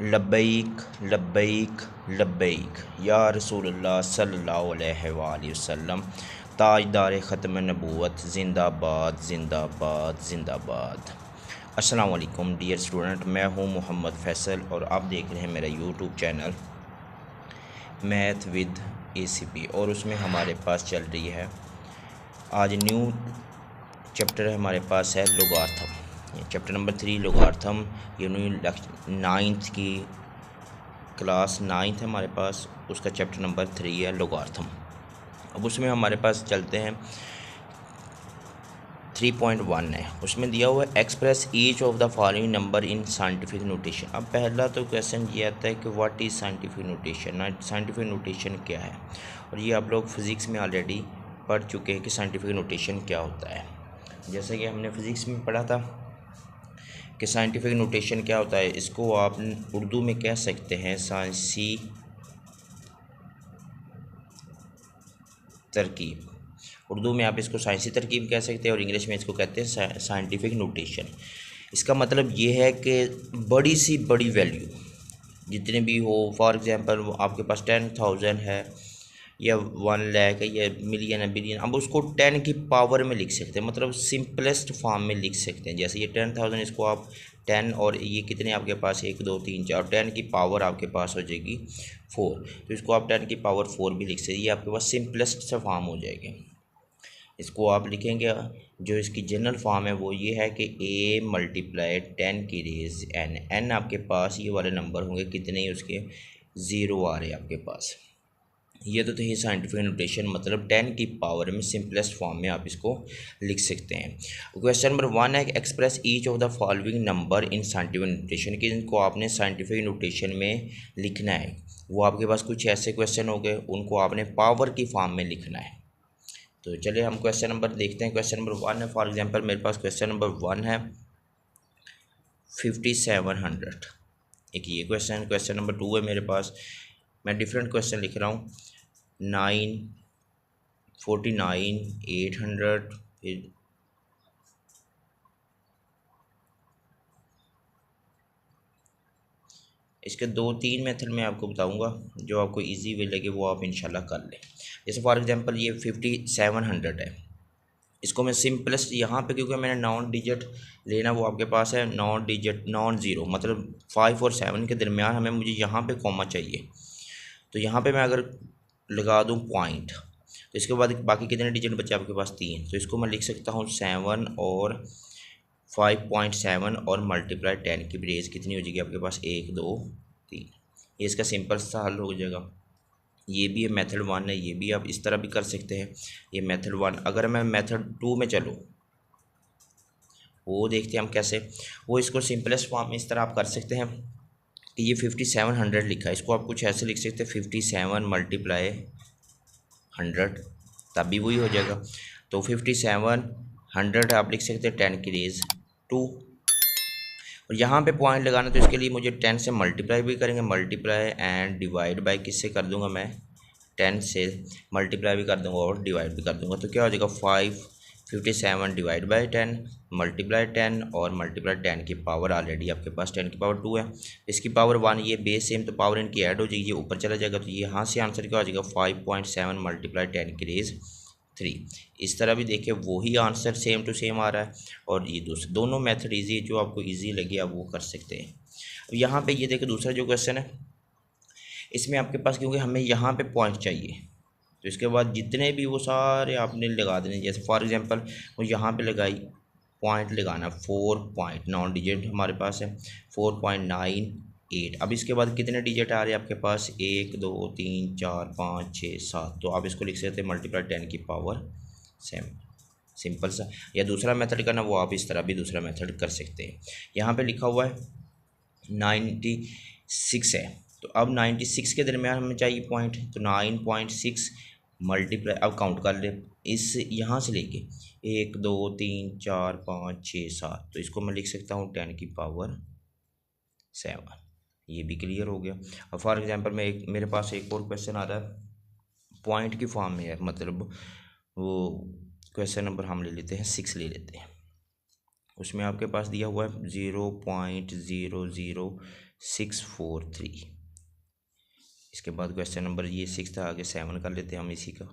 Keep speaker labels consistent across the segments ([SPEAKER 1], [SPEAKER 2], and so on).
[SPEAKER 1] लब्बैक लब्बैक लब्बैक या रसूलुल्लाह सल्लल्लाहु अलैहि वसल्लम। ताजदार ख़त्म नबूवत ज़िंदाबाद ज़िंदाबाद ज़िंदाबाद। अस्सलाम वालेकुम डियर स्टूडेंट, मैं हूं मोहम्मद फ़ैसल और आप देख रहे हैं मेरा YouTube channel math with ACP। और उसमें हमारे पास चल रही है आज न्यू चैप्टर हमारे पास है लोगार्थम। Chapter number 3 लोगार्थम। ये नाइन्थ की क्लास 9 है हमारे पास, उसका चैप्टर नंबर 3 है लोगार्थम। अब उसमें हमारे पास चलते हैं 3.1 है, उसमें दिया हुआ है express each of the following number in scientific notation. अब पहला तो क्वेश्चन ये आता है कि what is scientific notation. Scientific notation क्या है, और ये आप लोग फिज़िक्स में ऑलरेडी पढ़ चुके हैं कि साइंटिफिक नोटेशन क्या होता है। जैसे कि हमने फिज़िक्स में पढ़ा था कि साइंटिफिक नोटेशन क्या होता है, इसको आप उर्दू में कह सकते हैं साइंसी तरकीब। उर्दू में आप इसको साइंसी तरकीब कह सकते हैं और इंग्लिश में इसको कहते हैं साइंटिफिक नोटेशन। इसका मतलब ये है कि बड़ी सी बड़ी वैल्यू जितने भी हो, फॉर एग्ज़ाम्पल आपके पास 10,000 है या 1 लाख है या मिलियन है बिलियन, अब उसको 10 की पावर में लिख सकते हैं, मतलब सिंपलेस्ट फॉर्म में लिख सकते हैं। जैसे ये 10,000, इसको आप 10 और ये कितने आपके पास 1 2 3 4, 10 की पावर आपके पास हो जाएगी 4, तो इसको आप 10 की पावर 4 भी लिख सकते हैं। ये आपके पास सिंपलेस्ट से फॉर्म हो जाएगी। इसको आप लिखेंगे, जो इसकी जनरल फॉर्म है वो ये है कि a मल्टीप्लाई 10 की रेज n आपके पास ये वाले नंबर होंगे कितने ही उसके 0 आ रहे हैं आपके पास। ये तो थी साइंटिफिक नोटेशन, मतलब 10 की पावर में सिंपलेस्ट फॉर्म में आप इसको लिख सकते हैं। क्वेश्चन नंबर 1 है express each of the following number in scientific notation, कि इनको आपने साइंटिफिक नोटेशन में लिखना है। वो आपके पास कुछ ऐसे क्वेश्चन हो गए, उनको आपने पावर की फॉर्म में लिखना है। तो चलिए हम क्वेश्चन नंबर देखते हैं। क्वेश्चन नंबर 1 है, फॉर एग्जांपल मेरे पास क्वेश्चन नंबर 1 है 5700, एक ये क्वेश्चन। क्वेश्चन नंबर 2 है मेरे पास, मैं डिफरेंट क्वेश्चन लिख रहा हूँ 949,800। फिर इसके 2-3 मेथड मैं आपको बताऊंगा, जो आपको इजी वे लगे वो आप इंशाल्लाह कर लें। जैसे फॉर एग्जांपल ये 5700 है, इसको मैं सिंपलेस्ट यहाँ पे, क्योंकि मैंने नॉन डिजिट लेना, वो आपके पास है नॉन डिजिट नॉन ज़ीरो, मतलब 5 और 7 के दरमियान हमें मुझे यहाँ पे कॉमा चाहिए। तो यहाँ पे मैं अगर लगा दूँ पॉइंट, तो इसके बाद बाकी कितने डिजिट बचे आपके पास 3, तो इसको मैं लिख सकता हूँ 7 और 5.7 और मल्टीप्लाई 10 की रेज कितनी हो जाएगी आपके पास 1 2 3। ये इसका सिंपल सा हल हो जाएगा। ये भी है मेथड 1 है, ये भी आप इस तरह भी कर सकते हैं, ये मेथड 1। अगर मैं मेथड 2 में चलूँ, वो देखते हैं हम कैसे। वो इसको सिंपलेस्ट फॉर्म में इस तरह आप कर सकते हैं कि ये 5700 लिखा है, इसको आप कुछ ऐसे लिख सकते हैं 57 मल्टीप्लाई 100, तब भी वही हो जाएगा। तो 5700 आप लिख सकते हैं 10 की रेज 2, और यहाँ पे पॉइंट लगाना, तो इसके लिए मुझे 10 से मल्टीप्लाई भी करेंगे, मल्टीप्लाई एंड डिवाइड बाय किससे कर दूंगा मैं, 10 से मल्टीप्लाई भी कर दूंगा और डिवाइड भी कर दूंगा। तो क्या हो जाएगा 57 डिवाइड बाई 10 मल्टीप्लाई 10 और मल्टीप्लाई 10 की पावर ऑलरेडी आपके पास 10 की पावर 2 है, इसकी पावर 1, ये बेस सेम, तो पावर इनकी ऐड हो जाएगी, ये ऊपर चला जाएगा। तो यहाँ से आंसर क्या हो जाएगा 5.7 मल्टीप्लाई 10 की रेज 3। इस तरह भी देखिए वही आंसर सेम टू सेम आ रहा है, और ये दूसरे दोनों मेथड ईजी है, जो आपको ईजी लगे आप वो कर सकते हैं। अब यहाँ पे ये देखिए दूसरा जो क्वेश्चन है, इसमें आपके पास क्योंकि हमें यहाँ पे पॉइंट चाहिए, तो इसके बाद जितने भी वो सारे आपने लगा देने। जैसे फॉर एग्जांपल वो यहाँ पे लगाई, पॉइंट लगाना 4 पॉइंट, नॉन डिजिट हमारे पास है 4.98। अब इसके बाद कितने डिजिट आ रहे हैं आपके पास 1 2 3 4 5 6 7, तो आप इसको लिख सकते हैं मल्टीप्लाई 10 की पावर 7, सिंपल सा। या दूसरा मेथड करना, वो आप इस तरह भी दूसरा मेथड कर सकते हैं। यहाँ पे लिखा हुआ है 96 है, तो अब 96 के दरमियान हमें चाहिए पॉइंट, तो 9.6 मल्टीप्लाई, अब काउंट कर ले इस यहाँ से लेके 1 2 3 4 5 6 7, तो इसको मैं लिख सकता हूँ 10 की पावर 7। ये भी क्लियर हो गया। अब फॉर एग्जांपल मेरे पास एक और क्वेश्चन आ रहा है पॉइंट की फॉर्म में है, मतलब वो क्वेश्चन नंबर हम ले लेते हैं 6 ले लेते हैं। उसमें आपके पास दिया हुआ है 643। इसके बाद क्वेश्चन नंबर ये 6 था, आगे 7 कर लेते हैं हम इसी का।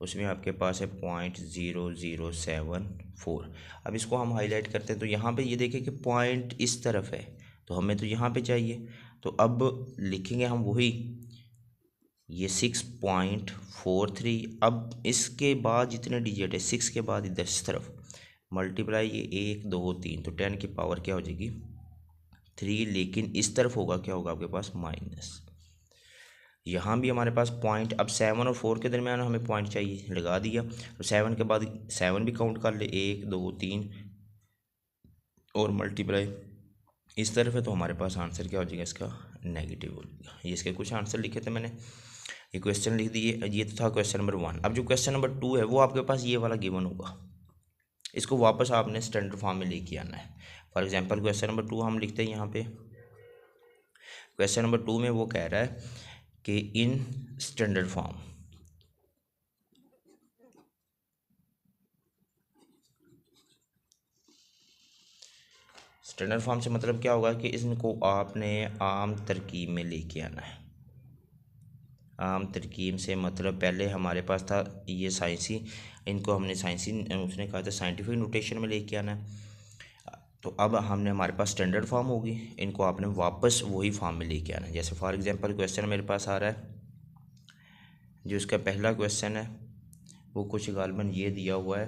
[SPEAKER 1] उसमें आपके पास है 0.0074। अब इसको हम हाईलाइट करते हैं तो यहाँ पे ये देखें कि पॉइंट इस तरफ है, तो हमें तो यहाँ पे चाहिए, तो अब लिखेंगे हम वही, ये 6.43। अब इसके बाद जितने डिजिट है 6 के बाद इधर इस तरफ मल्टीप्लाई, ये 1 2 3, तो 10 की पावर क्या हो जाएगी 3, लेकिन इस तरफ होगा क्या होगा आपके पास माइनस। यहाँ भी हमारे पास पॉइंट, अब 7 और 4 के दरमियान हमें पॉइंट चाहिए, लगा दिया। तो 7 के बाद 7 भी काउंट कर ले, 1 2 3 और मल्टीप्लाई इस तरफ है, तो हमारे पास आंसर क्या हो जाएगा इसका नेगेटिव हो जाएगा। ये इसके कुछ आंसर लिखे थे मैंने, ये क्वेश्चन लिख दिए। ये तो था क्वेश्चन नंबर 1। अब जो क्वेश्चन नंबर 2 है वो आपके पास ये वाला गिवन होगा, इसको वापस आपने स्टैंडर्ड फॉर्म में लेके आना है। फॉर एग्जांपल क्वेश्चन नंबर 2 हम लिखते हैं यहाँ पे, क्वेश्चन नंबर 2 में वो कह रहा है कि in standard form, standard form से मतलब क्या होगा कि इनको आपने आम तरकीब में लेके आना है। आम तरकीब से मतलब पहले हमारे पास था ये साइंसी, इनको हमने साइंसी, उसने कहा था साइंटिफिक नोटेशन में लेके आना है। तो अब हमने, हमारे पास स्टैंडर्ड फॉर्म होगी, इनको आपने वापस वही फॉर्म में लेके आना है। जैसे फॉर एग्जांपल क्वेश्चन मेरे पास आ रहा है, जो इसका पहला क्वेश्चन है वो कुछ गालबन ये दिया हुआ है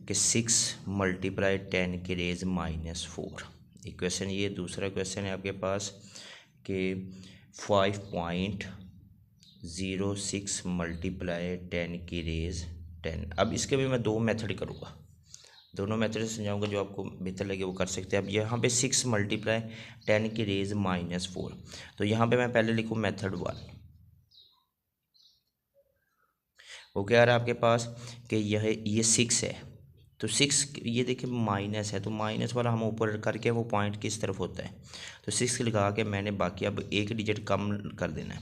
[SPEAKER 1] कि 6 मल्टीप्लाई 10 की रेज -4, एक क्वेश्चन ये। दूसरा क्वेश्चन है आपके पास कि 5.06 मल्टीप्लाई 10 की रेज 10। अब इसके भी मैं 2 मेथड करूँगा, दोनों मेथड से समझाऊंगा, जो आपको बेहतर लगे वो कर सकते हैं। अब यहाँ पे 6 मल्टीप्लाई 10 की रेज -4, तो यहाँ पे मैं पहले लिखूँ मेथड 1। वो क्या आ रहा है आपके पास कि ये 6 है, तो 6 ये देखिए माइनस है, तो माइनस वाला हम ऊपर करके वो पॉइंट किस तरफ होता है, तो 6 लगा के मैंने बाकी अब एक डिजिट कम कर देना है।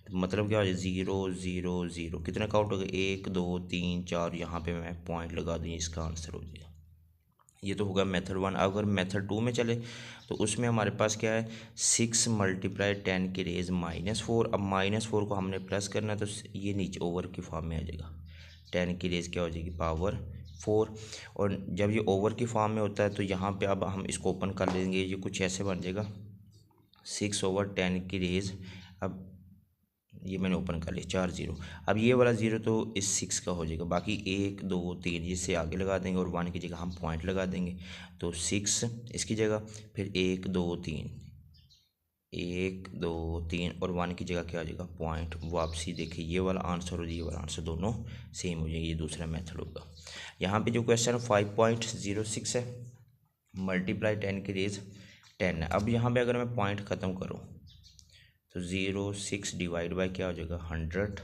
[SPEAKER 1] तो मतलब क्या हो जाए 0 0 0, कितना काउंट हो गया 1 2 3 4, यहाँ पे मैं पॉइंट लगा दूँ, इसका आंसर हो जाएगा। ये तो होगा मेथड 1। अगर मेथड 2 में चले तो उसमें हमारे पास क्या है 6 मल्टीप्लाई 10 की रेज -4। अब -4 को हमने प्लस करना है, तो ये नीचे ओवर की फॉर्म में आ जाएगा, 10 की रेज क्या हो जाएगी पावर 4। और जब ये ओवर की फॉर्म में होता है तो यहाँ पे अब हम इसको ओपन कर लेंगे, ये कुछ ऐसे बन जाएगा 6/10 की रेज, अब ये मैंने ओपन कर लिया 4 0। अब ये वाला 0 तो इस 6 का हो जाएगा, बाकी 1 2 3 इससे आगे लगा देंगे और 1 की जगह हम पॉइंट लगा देंगे, तो 6 इसकी जगह, फिर 1 2 3 1 2 3 और 1 की जगह क्या आ जाएगा पॉइंट, वापसी। देखिए ये वाला आंसर और ये वाला आंसर दोनों सेम हो जाएंगे, ये दूसरा मेथड होगा। यहाँ पे जो क्वेश्चन 5.06 है मल्टीप्लाई 10 की रेज 10 है। अब यहाँ पे अगर मैं पॉइंट ख़त्म करूँ तो 0 6 डिवाइड बाई क्या हो जाएगा 100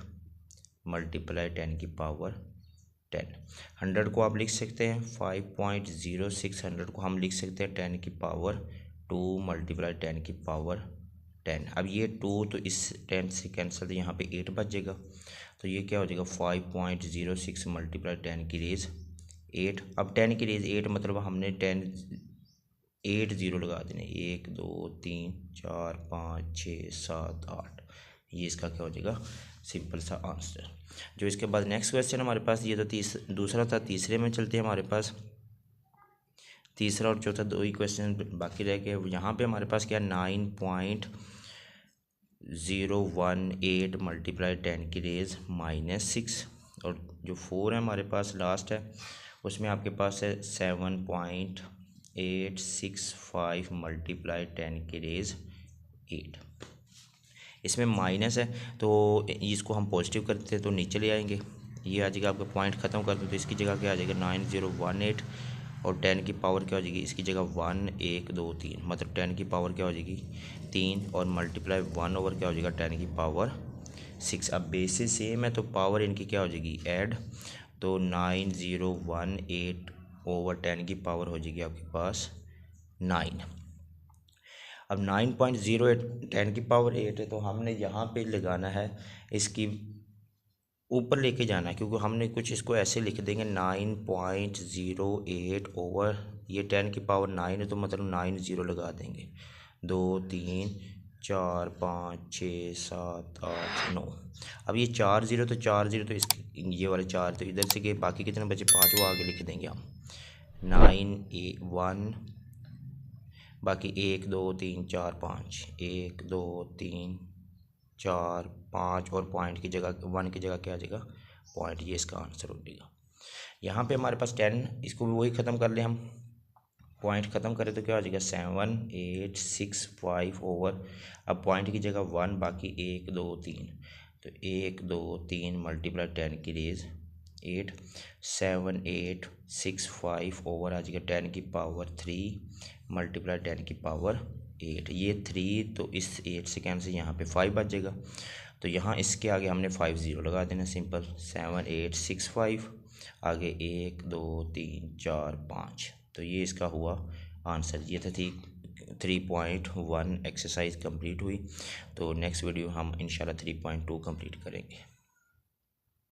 [SPEAKER 1] मल्टीप्लाई 10 की पावर 10। 100 को आप लिख सकते हैं 5.06, 100 को हम लिख सकते हैं 10 की पावर 2 मल्टीप्लाई 10 की पावर 10। अब ये 2 तो इस 10 से कैंसिल, तो यहाँ पे 8 बच जाएगा, तो ये क्या हो जाएगा 5.06 मल्टीप्लाई 10 की रेज 8। अब 10 की रेज 8 मतलब हमने 8 0 लगा देने, 1 2 3 4 5 6 7 8, ये इसका क्या हो जाएगा सिंपल सा आंसर। जो इसके बाद नेक्स्ट क्वेश्चन हमारे पास, ये तो दूसरा था, तीसरे में चलते हैं। हमारे पास तीसरा और चौथा 2 ही क्वेश्चन बाकी रह गए। यहाँ पे हमारे पास क्या 9.018 मल्टीप्लाई 10 की रेज -6, और जो 4 है हमारे पास लास्ट है, उसमें आपके पास है 7.865 मल्टीप्लाई 10 की रेज 8। इसमें माइनस है तो इसको हम पॉजिटिव करते हैं तो नीचे ले आएंगे, ये आ जाएगा आपका पॉइंट ख़त्म कर दो, तो इसकी जगह क्या आ जाएगा 9018, और 10 की पावर क्या हो जाएगी इसकी जगह 1 1 2 3, मतलब 10 की पावर क्या हो जाएगी 3, और मल्टीप्लाई 1 ओवर क्या हो जाएगा 10 की पावर 6। अब बेसिस सेम है तो पावर इनकी क्या हो जाएगी ऐड, तो 9018 ओवर 10 की पावर हो जाएगी आपके पास 9। अब 9.08 10 की पावर 8 है, तो हमने यहाँ पे लगाना है, इसकी ऊपर लेके जाना है, क्योंकि हमने कुछ इसको ऐसे लिख देंगे 9.08 ओवर ये 10 की पावर 9 है, तो मतलब 9 0 लगा देंगे, 2 3 4 5 6 7 8 9। अब ये 4 0 तो 4 0 तो इस ये वाले 4 तो इधर से गए, बाकी कितने बचे 5 वो आगे लिख देंगे हम 9 1 बाकी 1 2 3 4 5 1 2 3 4 5 और पॉइंट की जगह 1 की जगह क्या आ जाएगा पॉइंट, ये इसका आंसर हो जाएगा। यहाँ पे हमारे पास 10, इसको भी वही ख़त्म कर ले हम, पॉइंट ख़त्म करें तो क्या हो जाएगा 7 8 6 5 ओवर। अब पॉइंट की जगह 1 बाकी 1 2 3 तो 1 2 3 मल्टीप्लाई 10 की रेज 8 7 8 6 5 ओवर आ जाएगा 10 की पावर 3 मल्टीप्लाई 10 की पावर 8। ये 3 तो इस 8 से कैंसिल, यहाँ पे 5 बच जाएगा। तो यहाँ इसके आगे हमने 5 0 लगा देना सिंपल। 7 8 6 5 आगे 1 2 3 4 5। तो ये इसका हुआ आंसर। ये था 3.1 एक्सरसाइज कंप्लीट हुई। तो नेक्स्ट वीडियो हम इंशाल्लाह 3.2 कंप्लीट करेंगे।